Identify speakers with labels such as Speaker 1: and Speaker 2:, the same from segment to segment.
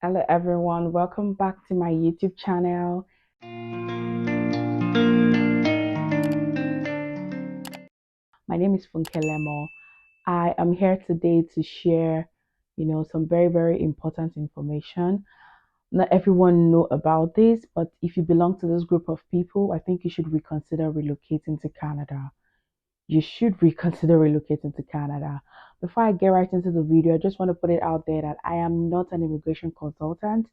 Speaker 1: Hello everyone, welcome back to my YouTube channel. My name is Funke Lemo. I am here today to share, some very important information. Not everyone know about this, but if you belong to this group of people, I think you should reconsider relocating to Canada. You should reconsider relocating to Canada. Before I get right into the video, I just want to put it out there that I am not an immigration consultant.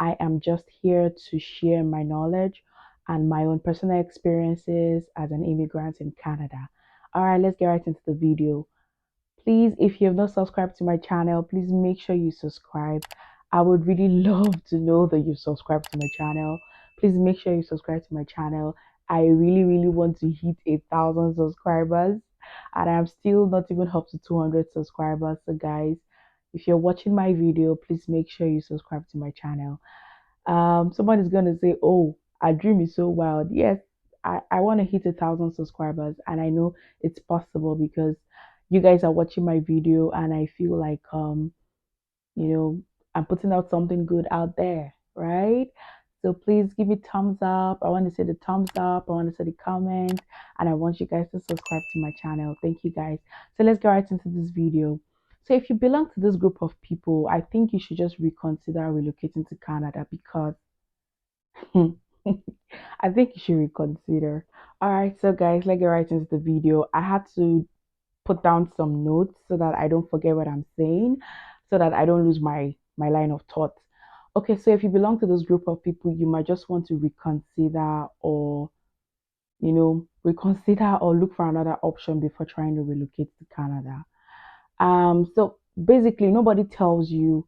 Speaker 1: I am just here to share my knowledge and my own personal experiences as an immigrant in Canada. All right, let's get right into the video. Please, if you have not subscribed to my channel, please make sure you subscribe. I would really love to know that you subscribe to my channel. Please make sure you subscribe to my channel. I really want to hit 1,000 subscribers, and I'm still not even up to 200 subscribers. So guys, if you're watching my video, please make sure you subscribe to my channel. Someone is gonna say, "Oh, our dream is so wild." Yes, I want to hit 1,000 subscribers, and I know it's possible because you guys are watching my video, and I feel like you know, I'm putting out something good out there, right? So please give it thumbs up. I want to see the thumbs up. I want to see the comment, and I want you guys to subscribe to my channel. Thank you guys. So let's get right into this video. So if you belong to this group of people, I think you should just reconsider relocating to Canada because I think you should reconsider. All right, so guys, let's get right into the video. I had to put down some notes so that I don't forget what I'm saying, so that I don't lose my line of thought. Okay, so if you belong to this group of people, you might just want to reconsider or reconsider or look for another option before trying to relocate to Canada. So basically nobody tells you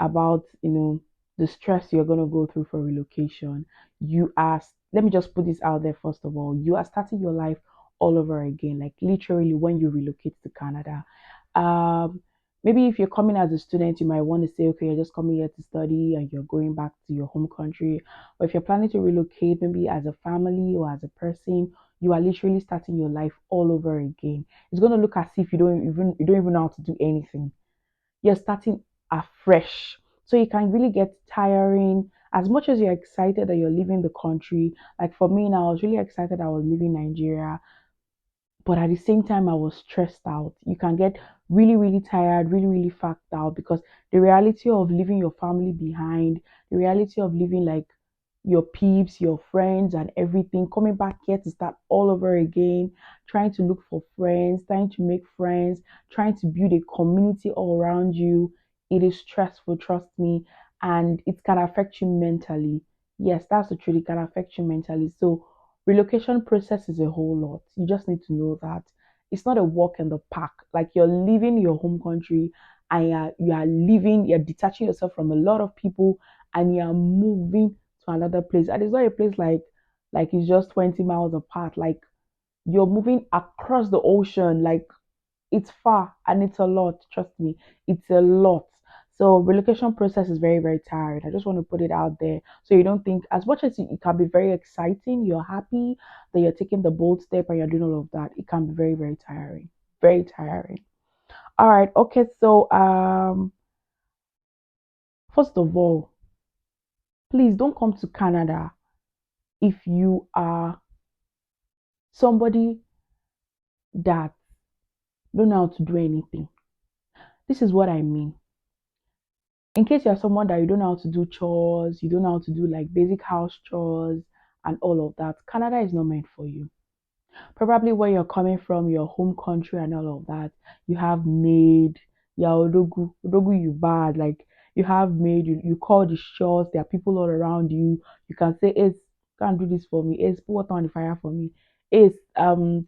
Speaker 1: about the stress you're going to go through for relocation. Let me just put this out there. First of all, you are starting your life all over again, like literally when you relocate to Canada. um Maybe if you're coming as a student, you might want to say, okay, you're just coming here to study and you're going back to your home country. But if you're planning to relocate, maybe as a family or as a person, you are literally starting your life all over again. It's going to look as if you don't even know how to do anything. You're starting afresh. So it can really get tiring. As much as you're excited that you're leaving the country, like for me now, I was really excited I was leaving Nigeria, but at the same time, I was stressed out. You can get really tired, really fucked out because the reality of leaving your family behind, the reality of leaving like your peeps, your friends, and everything, coming back here to start all over again, trying to look for friends, trying to make friends, trying to build a community all around you. It is stressful, trust me, and it can affect you mentally. Yes, that's the truth. It can affect you mentally. So, relocation process is a whole lot. You just need to know that it's not a walk in the park. Like you're leaving your home country and you're detaching yourself from a lot of people and you're moving to another place. And it's not a place like it's just 20 miles apart. Like you're moving across the ocean. Like it's far and it's a lot. Trust me, it's a lot. So relocation process is very tiring. I just want to put it out there so you don't think, as much as it can be very exciting, you're happy that you're taking the bold step and you're doing all of that. It can be very tiring, very tiring. All right, okay. So first of all, please don't come to Canada if you are somebody that don't know how to do anything. This is what I mean. In case you're someone that you don't know how to do chores, you don't know how to do like basic house chores and all of that, Canada is not meant for you. Probably where you're coming from, your home country and all of that, you have maid, yeah, odogu you bad, like you have maid, you call the shots, there are people all around you. You can say, Ace, can't do this for me. Ace, put water on the fire for me. Ace, can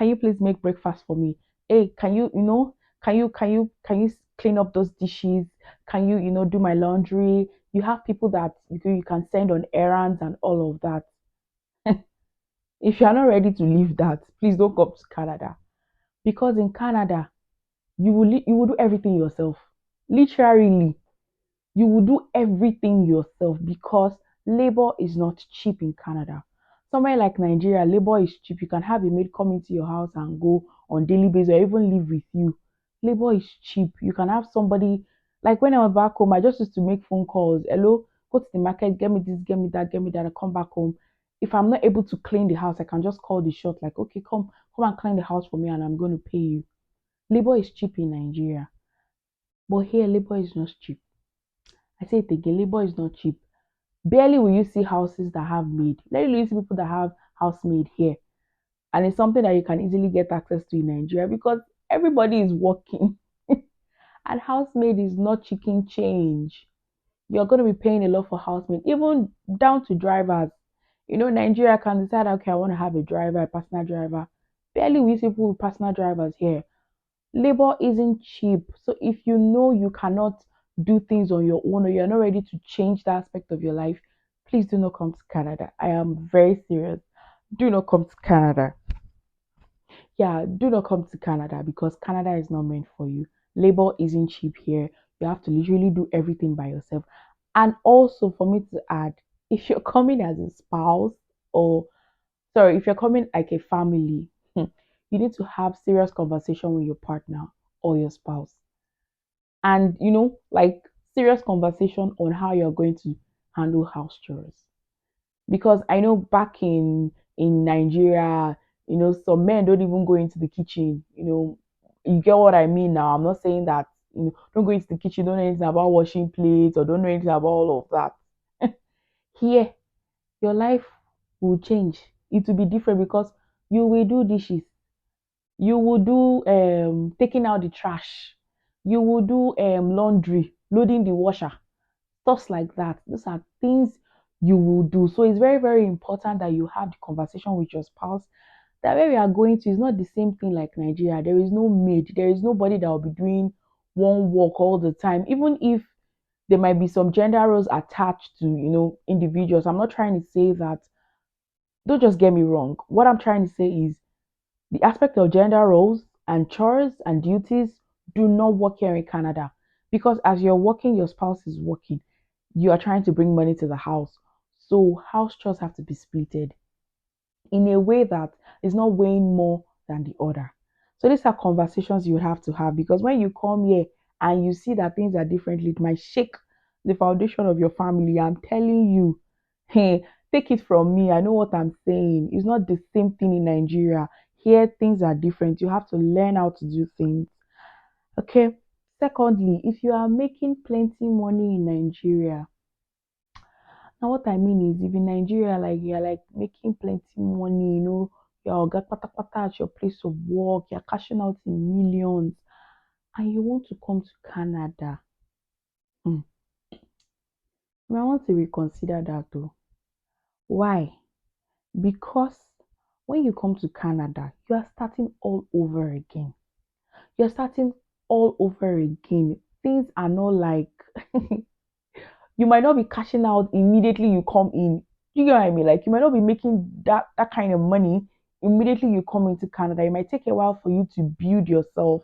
Speaker 1: you please make breakfast for me? Hey, can you clean up those dishes? Can you do my laundry? You have people that you can send on errands and all of that. If you are not ready to leave that, please don't come to Canada. Because in Canada, you will do everything yourself. Literally, you will do everything yourself because labor is not cheap in Canada. Somewhere like Nigeria, labor is cheap. You can have a maid come into your house and go on daily basis or even live with you. Labor is cheap. You can have somebody Like when I was back home, I just used to make phone calls. Hello, go to the market, get me this, get me that. I come back home. If I'm not able to clean the house, I can just call the shop like, okay, come and clean the house for me, and I'm going to pay you. Labor is cheap in Nigeria, but here labor is not cheap. I say it again, labor is not cheap. Barely will you see houses that have maid. Barely will you see people that have housemaid here, and it's something that you can easily get access to in Nigeria because everybody is working, and housemaid is not chicken change. You're going to be paying a lot for housemaid, even down to drivers. Nigeria can decide, okay, I want to have a driver, a personal driver. Barely we see people with personal drivers here. Labor isn't cheap. So if you know you cannot do things on your own or you're not ready to change that aspect of your life, please do not come to Canada. I am very serious. Do not come to Canada. Yeah, do not come to Canada because Canada is not meant for you. Labor isn't cheap here. You have to literally do everything by yourself. And also, for me to add, if you're coming as a spouse, or sorry, if you're coming like a family, you need to have serious conversation with your partner or your spouse. And like serious conversation on how you're going to handle house chores, because I know back in Nigeria, some men don't even go into the kitchen. You get what I mean now. I'm not saying that don't go into the kitchen, don't know anything about washing plates or don't know anything about all of that. Here, your life will change. It will be different because you will do dishes, you will do taking out the trash, you will do laundry, loading the washer, stuff like that. Those are things you will do. So it's very, very important that you have the conversation with your spouse that where we are going to is not the same thing like Nigeria. There is no maid, there is nobody that will be doing one work all the time. Even if there might be some gender roles attached to, individuals. I'm not trying to say that, don't just get me wrong. What I'm trying to say is the aspect of gender roles and chores and duties do not work here in Canada. Because as you're working, your spouse is working. You are trying to bring money to the house. So house chores have to be splitted in a way that is not weighing more than the other. So these are conversations you have to have because when you come here and you see that things are differently, it might shake the foundation of your family. I'm telling you, hey, take it from me. I know what I'm saying. It's not the same thing in Nigeria. Here, things are different. You have to learn how to do things. Okay. Secondly, if you are making plenty money in Nigeria, now, what I mean is, if in Nigeria, like you're like making plenty money, you're got pata pata at your place of work, you're cashing out in millions, and you want to come to Canada, hmm, I want to reconsider that though. Why? Because when you come to Canada, you are starting all over again. You're starting all over again. Things are not like you might not be cashing out immediately you come in. You get what I mean? Like you might not be making that kind of money immediately you come into Canada. It might take a while for you to build yourself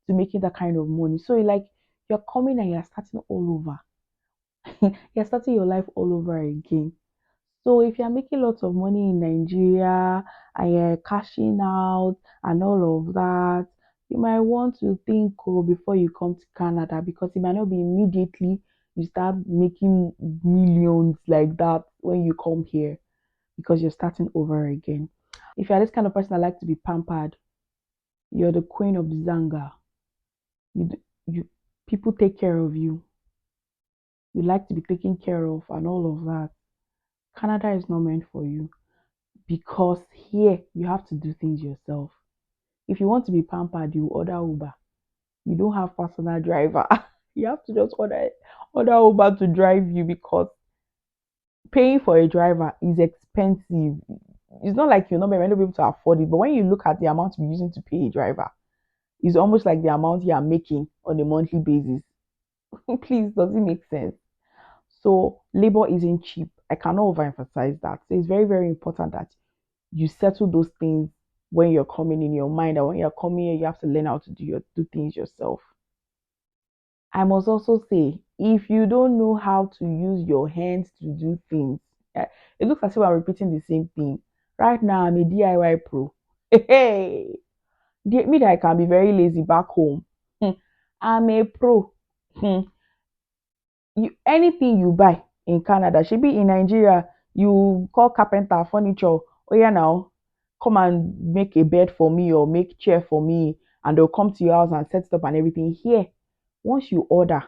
Speaker 1: to making that kind of money. So like you're coming and you're starting all over. You're starting your life all over again. So if you're making lots of money in Nigeria and you're cashing out and all of that, you might want to think before you come to Canada because it might not be immediately you start making millions like that when you come here because you're starting over again. If you're this kind of person that like to be pampered, you're the queen of the Zanga. You people take care of you. You like to be taken care of and all of that. Canada is not meant for you. Because here you have to do things yourself. If you want to be pampered, you order Uber. You don't have personal driver. You have to just order Uber to drive you because paying for a driver is expensive. It's not like you're not may not be able to afford it, but when you look at the amount you're using to pay a driver, it's almost like the amount you are making on a monthly basis. Please, does it make sense? So labor isn't cheap. I cannot overemphasize that. So it's very, very important that you settle those things when you're coming in your mind, and when you're coming here, you have to learn how to do things yourself. I must also say, if you don't know how to use your hands to do things, it looks as if I'm repeating the same thing. Right now, I'm a DIY pro. Hey, me that I can be very lazy back home. I'm a pro. you anything you buy in Canada should be in Nigeria. You call carpenter furniture. Oh yeah, now come and make a bed for me or make chair for me, and they'll come to your house and set it up and everything. Here, once you order,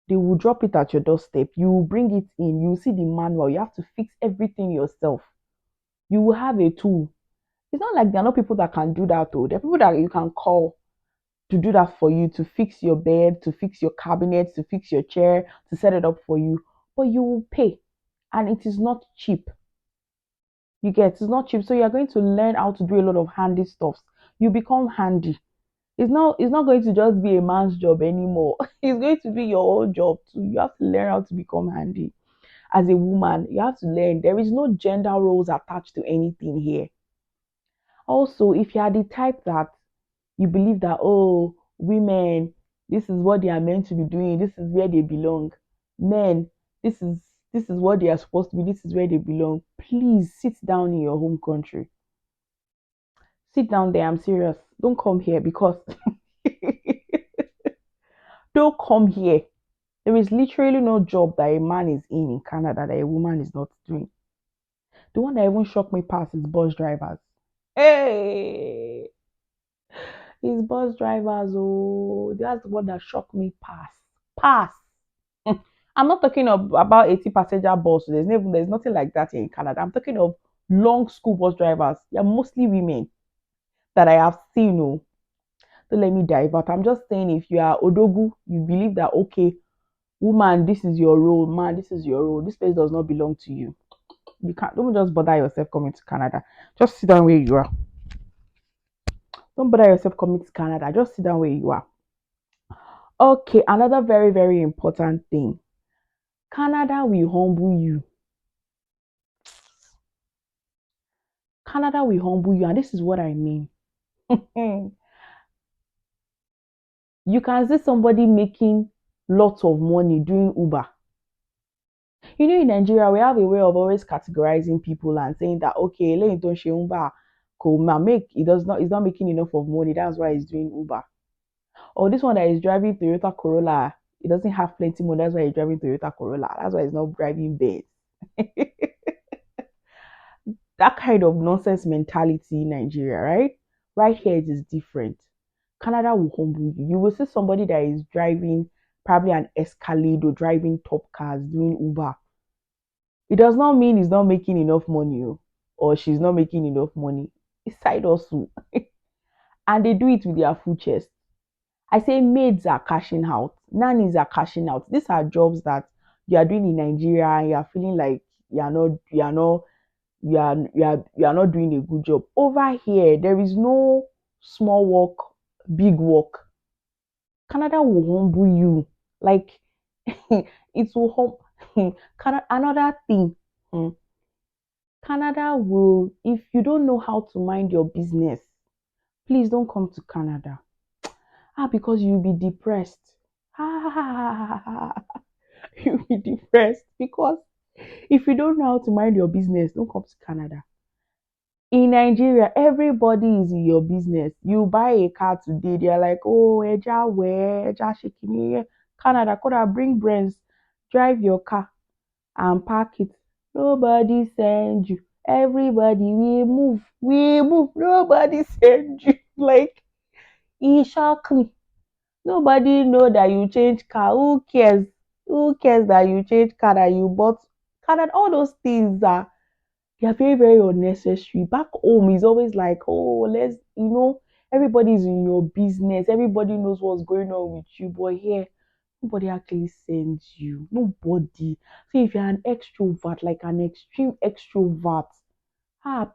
Speaker 1: they will drop it at your doorstep. You bring it in. You see the manual. You have to fix everything yourself. You will have a tool. It's not like there are not people that can do that though. There are people that you can call to do that for you, to fix your bed, to fix your cabinet, to fix your chair, to set it up for you. But you will pay. And it is not cheap. You get it's not cheap. So you are going to learn how to do a lot of handy stuffs. You become handy. It's not going to just be a man's job anymore. It's going to be your own job too. You have to learn how to become handy. As a woman, you have to learn. There is no gender roles attached to anything here. Also, if you are the type that you believe that, oh, women, this is what they are meant to be doing, this is where they belong. Men, this is this is what they are supposed to be, this is where they belong. Please sit down in your home country. Sit down there. I'm serious. Don't come here because don't come here. There is literally no job that a man is in Canada that a woman is not doing. The one that even shocked me past is bus drivers. Hey, it's bus drivers. Oh, that's the one that shocked me past. Pass. I'm not talking of about 80 passenger bus. There's nothing like that here in Canada. I'm talking of long school bus drivers. They're mostly women that I have seen. Oh, don't let me divert. I'm just saying if you are Odogu, you believe that okay, woman, this is your role, man, this is your role. This place does not belong to you. You can't don't just bother yourself coming to Canada. Just sit down where you are. Don't bother yourself coming to Canada. Just sit down where you are. Okay, another very, very important thing. Canada will humble you. Canada will humble you, and this is what I mean. You can see somebody making lots of money doing Uber. You know, in Nigeria, we have a way of always categorizing people and saying that okay, let don't share Uber, make he's not making enough of money. That's why he's doing Uber. Or this one that is driving Toyota Corolla, he doesn't have plenty money. That's why he's driving Toyota Corolla. That's why he's not driving Benz. That kind of nonsense mentality in Nigeria, right? Right here, it is different. Canada will humble you. You will see somebody that is driving probably an Escalade or driving top cars, doing Uber. It does not mean he's not making enough money oh, or she's not making enough money. It's side hustle. And they do it with their full chest. I say maids are cashing out, nannies are cashing out. These are jobs that you are doing in Nigeria and you are feeling like you are not doing a good job. Over here, there is no small work, big work. Canada will humble you. Like it will Canada, another thing. hmm, Canada will, if you don't know how to mind your business, please don't come to Canada. Because you'll be depressed. You'll be depressed because if you don't know how to mind your business, don't come to Canada. In Nigeria, everybody is in your business. You buy a car today, they're like, oh, Eja, where? Eja, shaking. Canada, could I bring brands? Drive your car and park it. Nobody send you. Everybody, we move. We move. Nobody send you. Like, e shock me. Nobody know that you change car. Who cares? Who cares that you change car that you bought? Canada, all those things are they are very, very unnecessary. Back home is always like, oh, everybody's in your business, everybody knows what's going on with you. But here, nobody actually sends you. Nobody. So if you're an extrovert, like an extreme extrovert,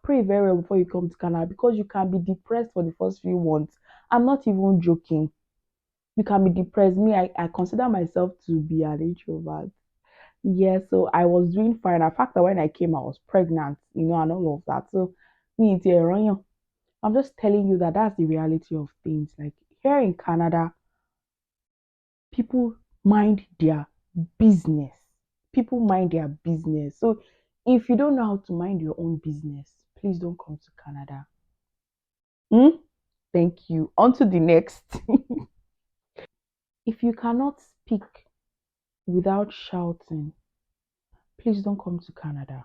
Speaker 1: pray very well before you come to Canada because you can be depressed for the first few months. I'm not even joking. You can be depressed. Me, I consider myself to be an introvert. Yeah, so I was doing fine. In fact, that when I came, I was pregnant, and all of that. So, me, I'm just telling you that that's the reality of things. Like here in Canada, people mind their business. People mind their business. So, if you don't know how to mind your own business, please don't come to Canada. Hmm? Thank you. On to the next. If you cannot speak without shouting. Please don't come to Canada.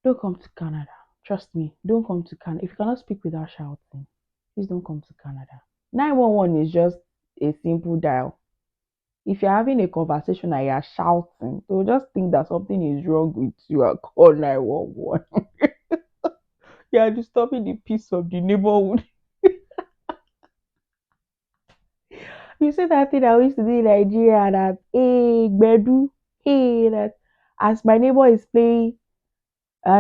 Speaker 1: Don't come to Canada. Trust me, don't come to Canada. If you cannot speak without shouting, please don't come to Canada. 911 is just a simple dial. If you're having a conversation and you're shouting, they'll just think that something is wrong with you and call 911. You're disturbing the peace of the neighborhood. You see that thing I used to do in Nigeria that, hey, Bedu, hey, that as my neighbor is playing, so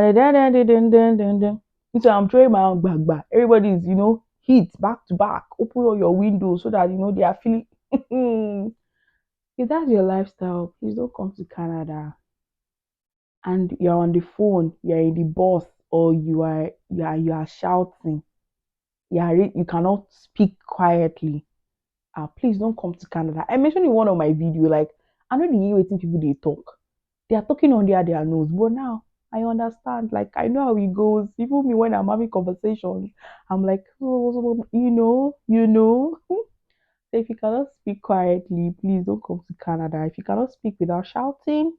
Speaker 1: I'm throwing my own back. Everybody is, hit back to back. Open all your windows so that, they are feeling. If that's your lifestyle, please don't come to Canada. And you're on the phone, you're in the bus, or you are shouting. You cannot speak quietly. Please don't come to Canada. I mentioned in one of my video, like I know the hear waiting people they talk. They are talking under their nose, but now I understand. Like I know how it goes. Even me when I'm having conversations, I'm like, oh, So if you cannot speak quietly, please don't come to Canada. If you cannot speak without shouting,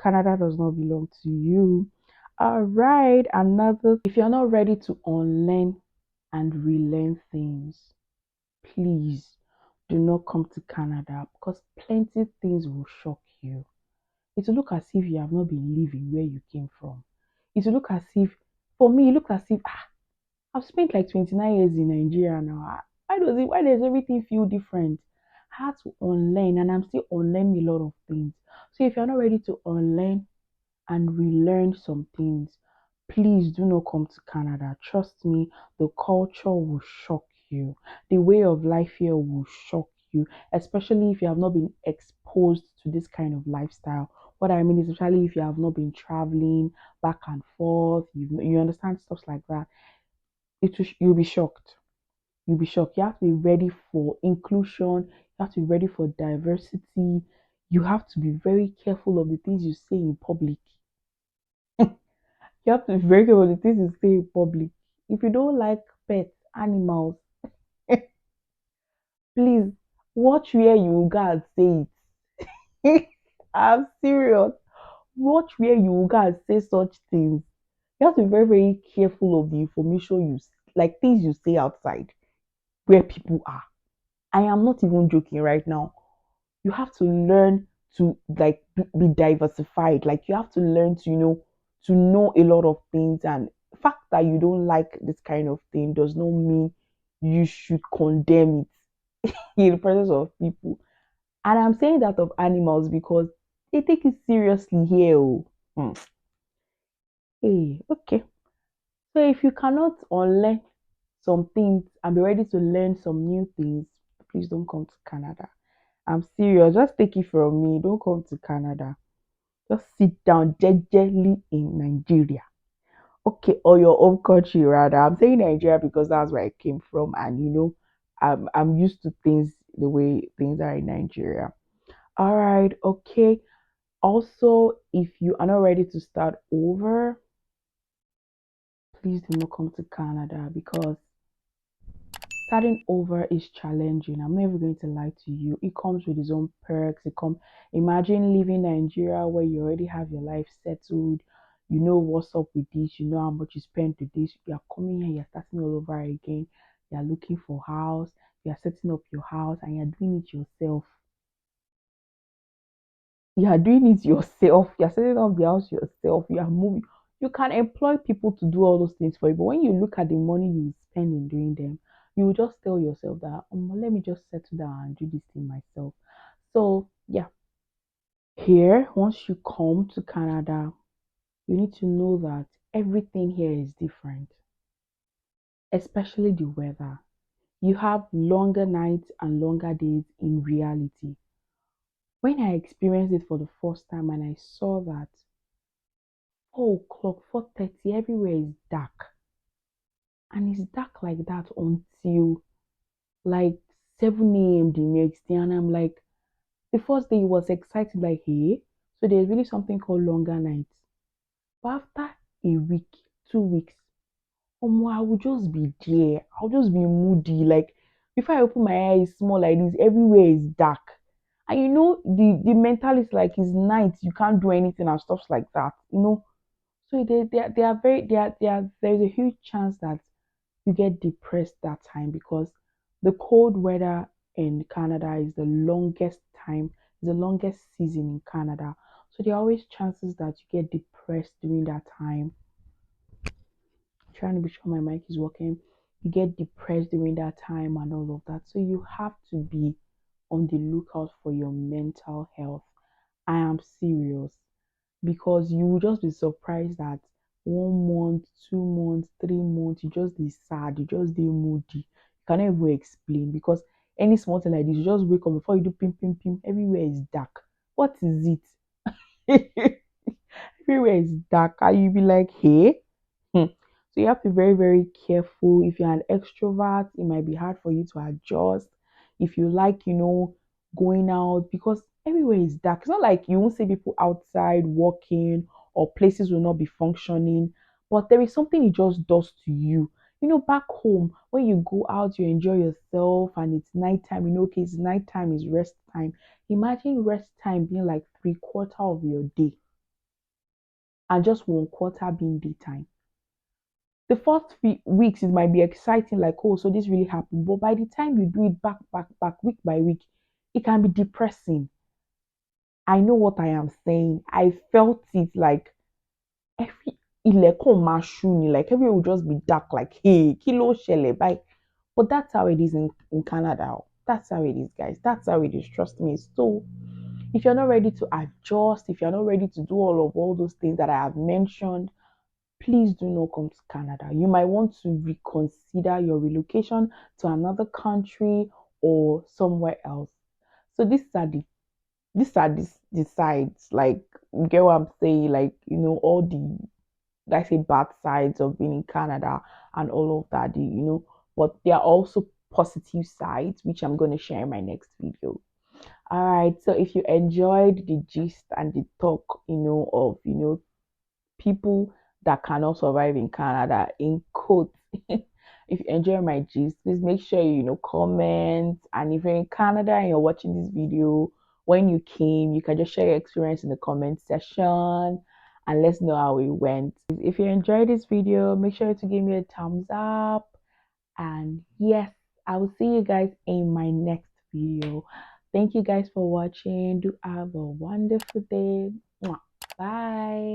Speaker 1: Canada does not belong to you. All right, another. If you're not ready to unlearn and relearn things, please do not come to Canada because plenty things will shock you. It will look as if you have not been living where you came from. It will look as if, for me, it looked as if I've spent like 29 years in Nigeria now. Why does everything feel different? I had to unlearn and I'm still unlearning a lot of things. So if you're not ready to unlearn and relearn some things, please do not come to Canada. Trust me, the culture will shock you. The way of life here will shock you, especially if you have not been exposed to this kind of lifestyle. What I mean is, especially if you have not been traveling back and forth, you understand stuff like that. You'll be shocked. You'll be shocked. You have to be ready for inclusion. You have to be ready for diversity. You have to be very careful of the things you say in public. You have to be very careful of the things you say in public. If you don't like pets, animals, please watch where you go and say it. I'm serious. Watch where you go and say such things. You have to be very, very careful of the information like things you say outside where people are. I am not even joking right now. You have to learn to like be diversified. Like you have to learn to know a lot of things. And the fact that you don't like this kind of thing does not mean you should condemn it in the presence of people. And I'm saying that of animals because they take it seriously here. Oh. Hey, okay. So if you cannot unlearn some things and be ready to learn some new things, please don't come to Canada. I'm serious. Just take it from me. Don't come to Canada. Just sit down gently in Nigeria. Okay, or your home country rather. I'm saying Nigeria because that's where I came from, and I'm used to things the way things are in Nigeria. All right, okay. Also, if you are not ready to start over, please do not come to Canada because starting over is challenging. I'm never going to lie to you. It comes with its own perks. Imagine leaving Nigeria where you already have your life settled. You know what's up with this. You know how much you spend with this. You are coming here. You're starting all over again. You're looking for house. You're setting up your house and you're doing it yourself. You are doing it yourself. You're setting up the house yourself. You are moving. You can employ people to do all those things for you. But when you look at the money you spend in doing them, you will just tell yourself that, let me just settle down and do this thing myself. So, yeah, here, once you come to Canada, you need to know that everything here is different, especially the weather. You have longer nights and longer days in reality. When I experienced it for the first time and I saw that 4 o'clock, 4:30, everywhere is dark. And it's dark like that until like 7 a.m. the next day. And I'm like, the first day it was exciting, like, hey, so there's really something called longer nights. But after a week, 2 weeks, I will just be there. I'll just be moody. Like, before I open my eyes small like this, everywhere is dark. And the mentality like it's night, you can't do anything and stuff like that. So they are very they are there's a huge chance that you get depressed that time because the cold weather in Canada is the longest time, is the longest season in Canada. So there are always chances that you get depressed during that time. Trying to be sure my mic is working. You get depressed during that time and all of that. So you have to be on the lookout for your mental health. I am serious because you will just be surprised that 1 month, 2 months, 3 months, you just be sad, you just be moody. You cannot even explain because any small thing like this, you just wake up before you do pim pim pim, everywhere is dark. What is it? Everywhere is dark, and you be like, hey. Hmm. So you have to be very, very careful. If you're an extrovert, it might be hard for you to adjust. If you like, going out because everywhere is dark. It's not like you won't see people outside walking or places will not be functioning, but there is something it just does to you. Back home, when you go out, you enjoy yourself and it's nighttime. Okay, it's nighttime is rest time. Imagine rest time being like 3/4 of your day and just 1/4 being daytime. The first few weeks it might be exciting, like, oh, so this really happened. But by the time you do it back, back, back, week by week, it can be depressing. I know what I am saying. I felt it like every ilẹ̀kùn máa ṣú ni, like everywhere will just be dark, like, hey, kilo shele bye. But that's how it is in Canada. That's how it is, guys. That's how it is. Trust me. So if you're not ready to adjust, if you're not ready to do all those things that I have mentioned, please do not come to Canada. You might want to reconsider your relocation to another country or somewhere else. So these are the sides. Like, you get what I'm saying? Like, all the, like, say, bad sides of being in Canada and all of that. But there are also positive sides, which I'm going to share in my next video. All right. So if you enjoyed the gist and the talk, of people that cannot survive in Canada, in quotes. If you enjoy my gist, please make sure you comment. And if you're in Canada and you're watching this video, when you came, you can just share your experience in the comment section and let's know how it went. If you enjoyed this video, make sure to give me a thumbs up. And yes, I will see you guys in my next video. Thank you guys for watching. Do have a wonderful day. Bye.